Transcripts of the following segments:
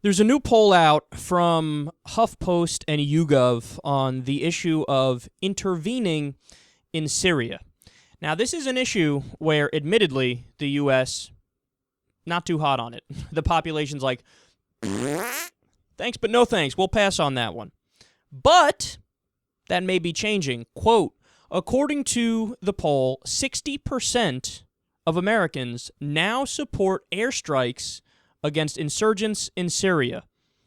There's a new poll out from HuffPost and YouGov on the issue of intervening in Syria. Now, this is an issue where, admittedly, the U.S. not too hot on it. The population's like, thanks, but no thanks. We'll pass on that one. But that may be changing. Quote, according to the poll, 60% of Americans now support airstrikes against insurgents in Syria,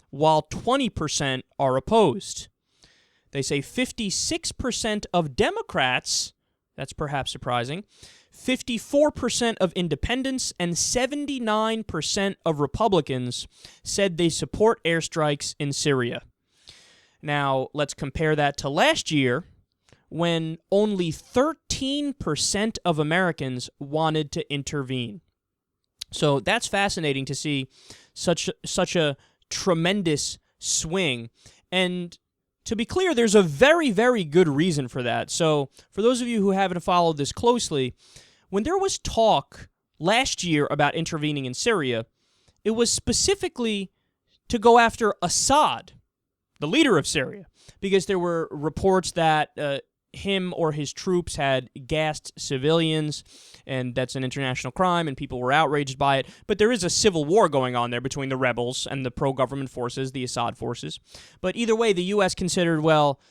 while 20% are opposed. They say 56% of Democrats, that's perhaps surprising, 54% of independents, and 79% of Republicans said they support airstrikes in Syria. Now, let's compare that to last year, when only 13% of Americans wanted to intervene. So that's fascinating to see such a tremendous swing. And to be clear, there's a very, very good reason for that. So for those of you who haven't followed this closely, when there was talk last year about intervening in Syria, it was specifically to go after Assad, the leader of Syria, because there were reports that him or his troops had gassed civilians, and that's an international crime, and people were outraged by it. But there is a civil war going on there between the rebels and the pro-government forces, the Assad forces. But either way, the U.S. considered, well,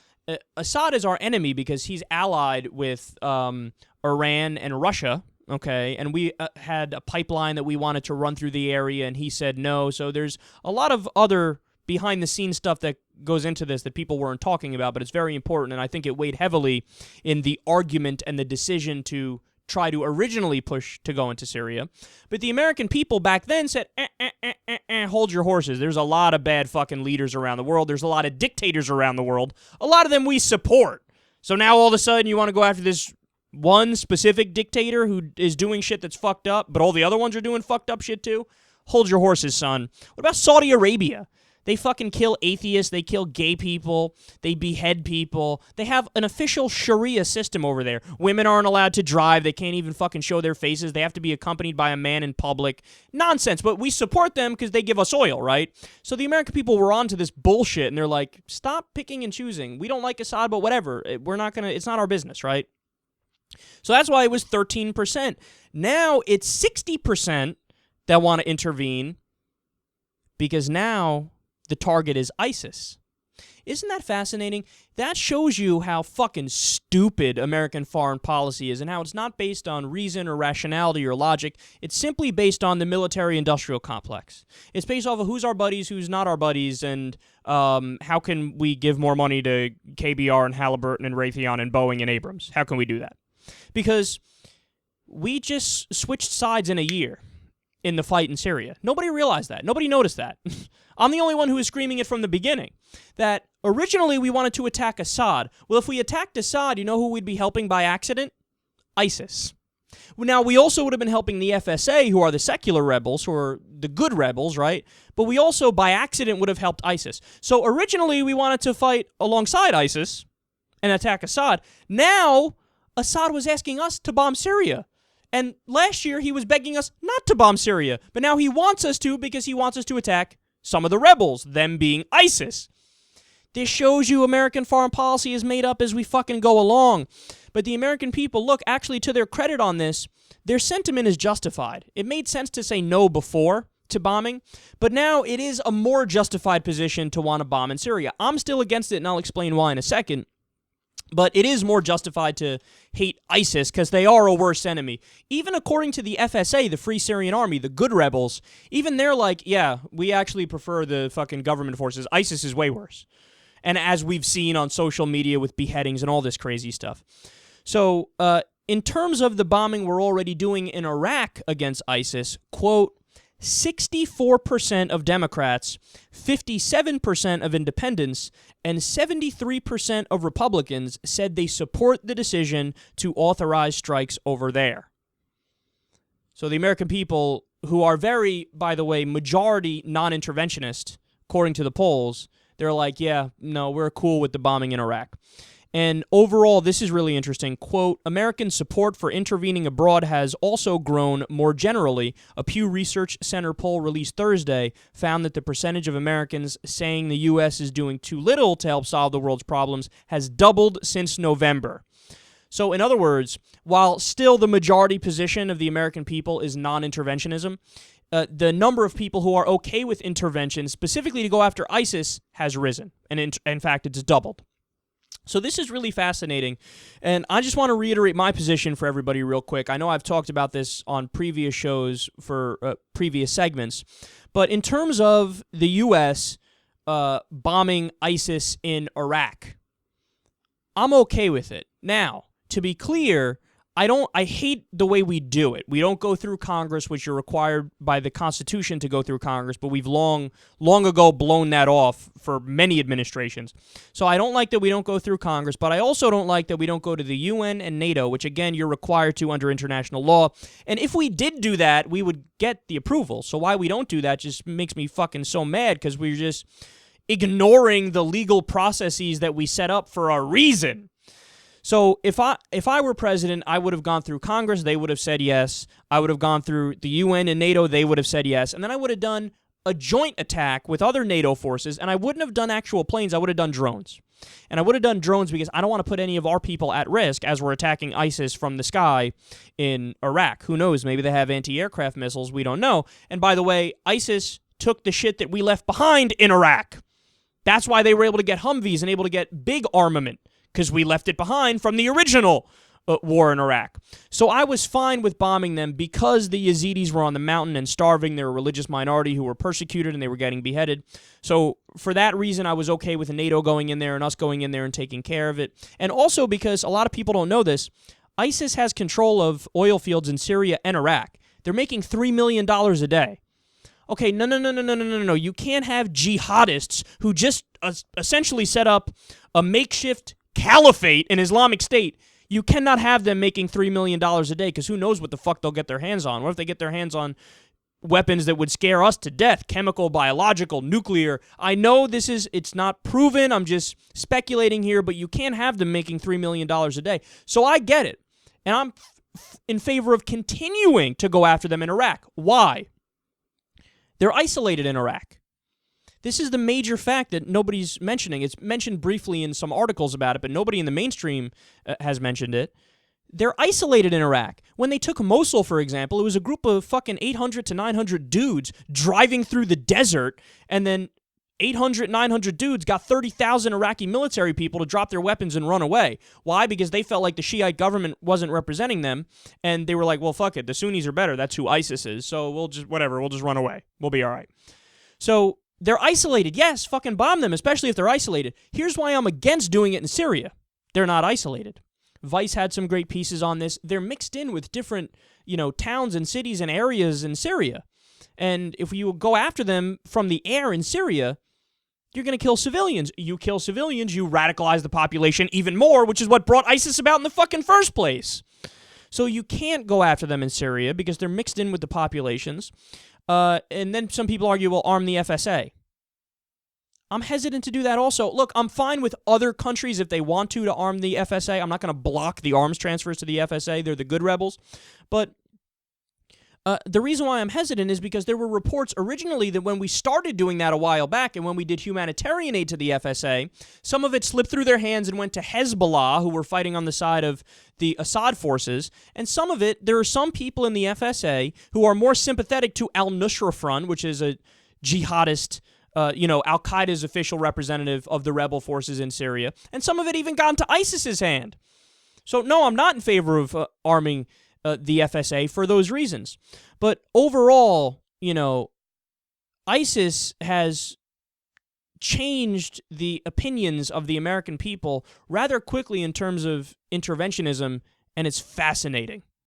Assad is our enemy because he's allied with Iran and Russia, okay, and we had a pipeline that we wanted to run through the area, and he said no. So there's a lot of other behind-the-scenes stuff that goes into this that people weren't talking about, but it's very important, and I think it weighed heavily in the argument and the decision to try to originally push to go into Syria. But the American people back then said, hold your horses. There's a lot of bad fucking leaders around the world. There's a lot of dictators around the world. A lot of them we support. So now all of a sudden you want to go after this one specific dictator who is doing shit that's fucked up, but all the other ones are doing fucked up shit too? Hold your horses, son. What about Saudi Arabia? They fucking kill atheists, they kill gay people, they behead people. They have an official Sharia system over there. Women aren't allowed to drive, they can't even fucking show their faces, they have to be accompanied by a man in public. Nonsense, but we support them because they give us oil, right? So the American people were onto this bullshit, and they're like, stop picking and choosing. We don't like Assad, but whatever. It's not our business, right? So that's why it was 13%. Now it's 60% that want to intervene, because now the target is ISIS. Isn't that fascinating? That shows you how fucking stupid American foreign policy is and how it's not based on reason or rationality or logic. It's simply based on the military-industrial complex. It's based off of who's our buddies, who's not our buddies, and how can we give more money to KBR and Halliburton and Raytheon and Boeing and Abrams? How can we do that? Because we just switched sides in a year in the fight in Syria. Nobody realized that. Nobody noticed that. I'm the only one who was screaming it from the beginning, that originally we wanted to attack Assad. Well, if we attacked Assad, you know who we'd be helping by accident? ISIS. Now, we also would have been helping the FSA, who are the secular rebels, who are the good rebels, right? But we also, by accident, would have helped ISIS. So originally, we wanted to fight alongside ISIS and attack Assad. Now, Assad was asking us to bomb Syria. And last year, he was begging us not to bomb Syria. But now he wants us to because he wants us to attack some of the rebels, them being ISIS. This shows you American foreign policy is made up as we fucking go along. But the American people, look, actually, to their credit on this, their sentiment is justified. It made sense to say no before to bombing, but now it is a more justified position to want to bomb in Syria. I'm still against it, and I'll explain why in a second. But it is more justified to hate ISIS because they are a worse enemy. Even according to the FSA, the Free Syrian Army, the good rebels, even they're like, yeah, we actually prefer the fucking government forces. ISIS is way worse. And as we've seen on social media with beheadings and all this crazy stuff. So in terms of the bombing we're already doing in Iraq against ISIS, quote, 64% of Democrats, 57% of independents, and 73% of Republicans said they support the decision to authorize strikes over there. So the American people, who are very, by the way, majority non-interventionist, according to the polls, they're like, yeah, no, we're cool with the bombing in Iraq. And overall, this is really interesting. Quote, American support for intervening abroad has also grown more generally. A Pew Research Center poll released Thursday found that the percentage of Americans saying the U.S. is doing too little to help solve the world's problems has doubled since November. So, in other words, while still the majority position of the American people is non-interventionism, the number of people who are okay with intervention, specifically to go after ISIS, has risen. And in fact, it's doubled. So this is really fascinating, and I just want to reiterate my position for everybody real quick. I know I've talked about this on previous shows for previous segments, but in terms of the U.S. Bombing ISIS in Iraq, I'm okay with it. Now, to be clear, I hate the way we do it. We don't go through Congress, which you're required by the Constitution to go through Congress, but we've long ago blown that off for many administrations. So I don't like that we don't go through Congress, but I also don't like that we don't go to the UN and NATO, which again, you're required to under international law. And if we did do that, we would get the approval. So why we don't do that just makes me fucking so mad, because we're just ignoring the legal processes that we set up for a reason. So if I were president, I would have gone through Congress, they would have said yes. I would have gone through the UN and NATO, they would have said yes. And then I would have done a joint attack with other NATO forces, and I wouldn't have done actual planes, I would have done drones. And I would have done drones because I don't want to put any of our people at risk as we're attacking ISIS from the sky in Iraq. Who knows, maybe they have anti-aircraft missiles, we don't know. And by the way, ISIS took the shit that we left behind in Iraq. That's why they were able to get Humvees and able to get big armament, because we left it behind from the original war in Iraq. So I was fine with bombing them because the Yazidis were on the mountain and starving. They were a religious minority who were persecuted and they were getting beheaded. So for that reason, I was okay with NATO going in there and us going in there and taking care of it. And also because a lot of people don't know this, ISIS has control of oil fields in Syria and Iraq. They're making $3 million a day. Okay, no. You can't have jihadists who just essentially set up a makeshift caliphate in Islamic State. You cannot have them making $3 million a day, because who knows what the fuck they'll get their hands on. What if they get their hands on weapons that would scare us to death? Chemical, biological, nuclear. I know it's not proven. I'm just speculating here, but you can't have them making $3 million a day. So I get it. And I'm in favor of continuing to go after them in Iraq. Why? They're isolated in Iraq. This is the major fact that nobody's mentioning. It's mentioned briefly in some articles about it, but nobody in the mainstream has mentioned it. They're isolated in Iraq. When they took Mosul, for example, it was a group of fucking 800 to 900 dudes driving through the desert, and then 800, 900 dudes got 30,000 Iraqi military people to drop their weapons and run away. Why? Because they felt like the Shiite government wasn't representing them, and they were like, well, fuck it, the Sunnis are better. That's who ISIS is, so we'll just run away. We'll be all right. So they're isolated. Yes, fucking bomb them, especially if they're isolated. Here's why I'm against doing it in Syria. They're not isolated. Vice had some great pieces on this. They're mixed in with different, towns and cities and areas in Syria. And if you go after them from the air in Syria, you're going to kill civilians. You kill civilians, you radicalize the population even more, which is what brought ISIS about in the fucking first place. So you can't go after them in Syria because they're mixed in with the populations. And then some people argue, well, arm the FSA. I'm hesitant to do that also. Look, I'm fine with other countries if they want to arm the FSA. I'm not going to block the arms transfers to the FSA. They're the good rebels. But the reason why I'm hesitant is because there were reports originally that when we started doing that a while back and when we did humanitarian aid to the FSA, some of it slipped through their hands and went to Hezbollah, who were fighting on the side of the Assad forces. And some of it, there are some people in the FSA who are more sympathetic to al-Nusra Front, which is a jihadist, al-Qaeda's official representative of the rebel forces in Syria. And some of it even got into ISIS's hand. So no, I'm not in favor of arming the FSA for those reasons. But overall, ISIS has changed the opinions of the American people rather quickly in terms of interventionism, and it's fascinating.